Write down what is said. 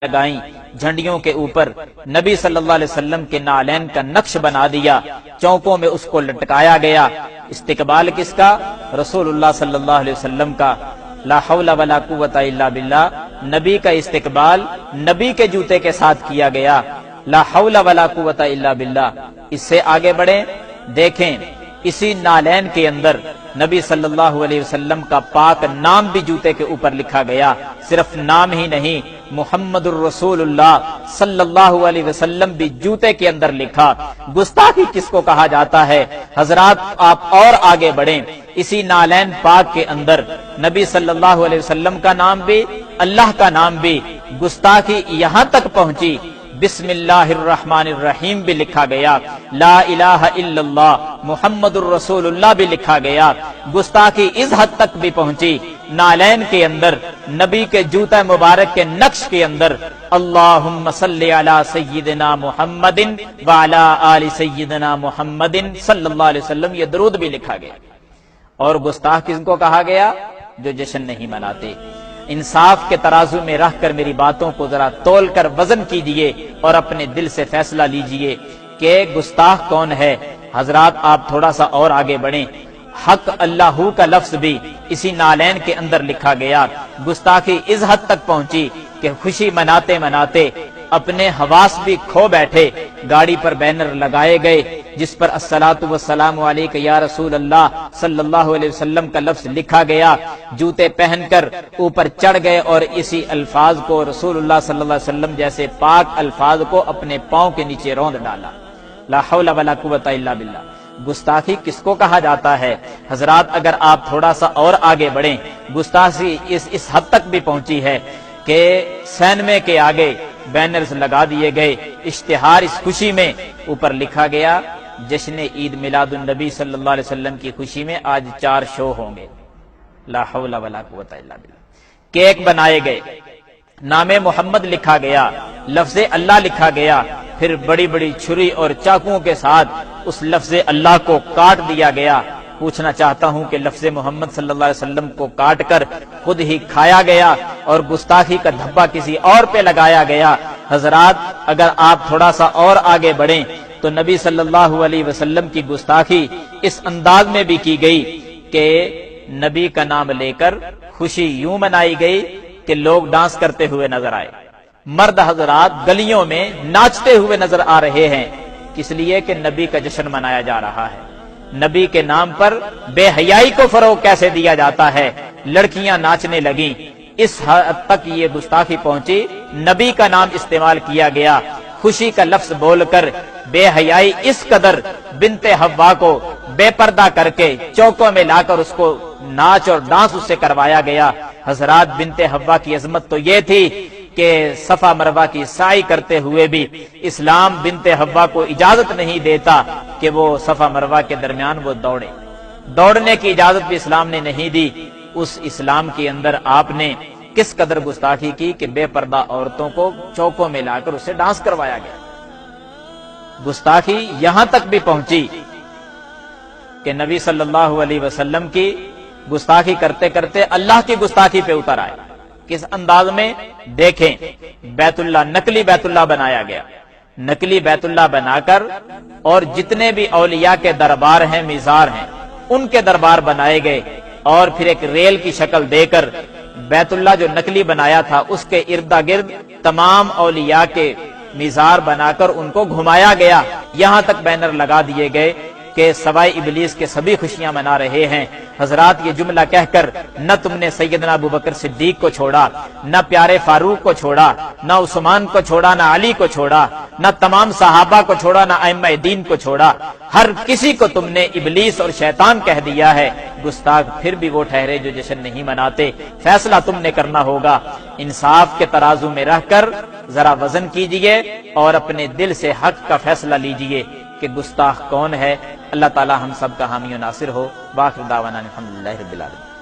لگائیں جھنڈیوں کے اوپر، نبی صلی اللہ علیہ وسلم کے نالین کا نقش بنا دیا، چوکوں میں اس کو لٹکایا گیا۔ استقبال کس کا؟ رسول اللہ صلی اللہ علیہ وسلم کا۔ لا حول ولا قوت الا باللہ، نبی کا استقبال نبی کے جوتے کے ساتھ کیا گیا۔ لا حول ولا قوت الا باللہ۔ اس سے آگے بڑھیں، دیکھیں اسی نالین کے اندر نبی صلی اللہ علیہ وسلم کا پاک نام بھی جوتے کے اوپر لکھا گیا۔ صرف نام ہی نہیں، محمد الرسول اللہ صلی اللہ علیہ وسلم بھی جوتے کے اندر لکھا۔ گستاخی کس کو کہا جاتا ہے؟ حضرات آپ اور آگے بڑھیں، اسی نالین پاک کے اندر نبی صلی اللہ علیہ وسلم کا نام بھی، اللہ کا نام بھی، گستاخی یہاں تک پہنچی بسم اللہ الرحمن الرحیم بھی لکھا گیا، لا الہ الا اللہ محمد الرسول اللہ بھی لکھا گیا۔ گستاخی اس حد تک بھی پہنچی، نالین کے اندر نبی کے جوتا مبارک کے نقش کے اندر اللہم صلی علی سیدنا محمد وعلی آل سیدنا محمد صلی اللہ علیہ وسلم، یہ درود بھی لکھا گیا۔ اور گستاخ کس کو کہا گیا؟ جو جشن نہیں مناتے۔ انصاف کے ترازو میں رکھ کر میری باتوں کو ذرا تول کر وزن کیجئے اور اپنے دل سے فیصلہ لیجئے کہ گستاخ کون ہے۔ حضرات آپ تھوڑا سا اور آگے بڑھیں، حق اللہ کا لفظ بھی اسی نالین کے اندر لکھا گیا۔ گستاخی اس حد تک پہنچی کہ خوشی مناتے مناتے اپنے حواس بھی کھو بیٹھے، گاڑی پر بینر لگائے گئے جس پر الصلاۃ والسلام علیک یا رسول اللہ صلی اللہ علیہ وسلم کا لفظ لکھا گیا۔ جوتے پہن کر اوپر چڑھ گئے اور اسی الفاظ کو، رسول اللہ صلی اللہ علیہ وسلم جیسے پاک الفاظ کو اپنے پاؤں کے نیچے روند ڈالا۔ لا حول ولا قوت الا باللہ۔ گستاخی کس کو کہا جاتا ہے؟ حضرات اگر آپ تھوڑا سا اور آگے بڑھیں، گستاخی اس حد تک بھی پہنچی ہے کہ سینمے کے آگے بینرز لگا دیے گئے، اشتہار اس خوشی میں اوپر لکھا گیا جشن عید میلاد النبی صلی اللہ علیہ وسلم کی خوشی میں آج 4 شو ہوں گے۔ لا حول ولا قوت الا باللہ۔ کیک بنائے گئے، نام محمد لکھا گیا، لفظ اللہ لکھا گیا، پھر بڑی بڑی چھری اور چاقوؤں کے ساتھ اس لفظ اللہ کو کاٹ دیا گیا۔ پوچھنا چاہتا ہوں کہ لفظ محمد صلی اللہ علیہ وسلم کو کاٹ کر خود ہی کھایا گیا اور گستاخی کا دھبا کسی اور پہ لگایا گیا۔ حضرات اگر آپ تھوڑا سا اور آگے بڑھیں تو نبی صلی اللہ علیہ وسلم کی گستاخی اس انداز میں بھی کی گئی کہ نبی کا نام لے کر خوشی یوں منائی گئی کہ لوگ ڈانس کرتے ہوئے نظر آئے۔ مرد حضرات گلیوں میں ناچتے ہوئے نظر آ رہے ہیں، اس لیے کہ نبی کا جشن منایا جا رہا ہے۔ نبی کے نام پر بے حیائی کو فروغ کیسے دیا جاتا ہے؟ لڑکیاں ناچنے لگیں۔ اس حد تک یہ گستاخی پہنچی، نبی کا نام استعمال کیا گیا، خوشی کا لفظ بول کر بے حیائی اس قدر بنت حوا کو بے پردہ کر کے چوکوں میں لا کر اس کو ناچ اور ڈانس اس سے کروایا گیا۔ حضرات بنت حوا کی عظمت تو یہ تھی کہ صفا مروہ کی سعی کرتے ہوئے بھی اسلام بنت حوا کو اجازت نہیں دیتا کہ وہ صفا مروہ کے درمیان وہ دوڑنے کی اجازت بھی اسلام نے نہیں دی۔ اس اسلام کے اندر آپ نے کس قدر گستاخی کی کہ بے پردہ عورتوں کو چوکوں میں لا کر اسے ڈانس کروایا گیا۔ گستاخی یہاں تک بھی پہنچی کہ نبی صلی اللہ علیہ وسلم کی گستاخی کرتے کرتے اللہ کی گستاخی پہ اتر آئے۔ کس انداز میں؟ دیکھیں، بیت اللہ نقلی بیت اللہ بنایا گیا، نقلی بیت اللہ بنا کر اور جتنے بھی اولیاء کے دربار ہیں، میزار ہیں، ان کے دربار بنائے گئے اور پھر ایک ریل کی شکل دے کر بیت اللہ جو نقلی بنایا تھا اس کے ارد گرد تمام اولیاء کے میزار بنا کر ان کو گھمایا گیا۔ یہاں تک بینر لگا دیے گئے کہ سوائے ابلیس کے سبھی خوشیاں منا رہے ہیں۔ حضرات یہ جملہ کہہ کر نہ تم نے سیدنا ابوبکر صدیق کو چھوڑا، نہ پیارے فاروق کو چھوڑا، نہ عثمان کو چھوڑا، نہ علی کو چھوڑا، نہ تمام صحابہ کو چھوڑا، نہ ائمہ دین کو چھوڑا، ہر کسی کو تم نے ابلیس اور شیطان کہہ دیا ہے۔ گستاخ پھر بھی وہ ٹھہرے جو جشن نہیں مناتے۔ فیصلہ تم نے کرنا ہوگا، انصاف کے ترازو میں رہ کر ذرا وزن کیجئے اور اپنے دل سے حق کا فیصلہ لیجئے کہ گستاخ کون ہے۔ اللہ تعالی ہم سب کا حامی و ناصر ہو۔ وآخر دعوانا الحمدللہ رب العالمین۔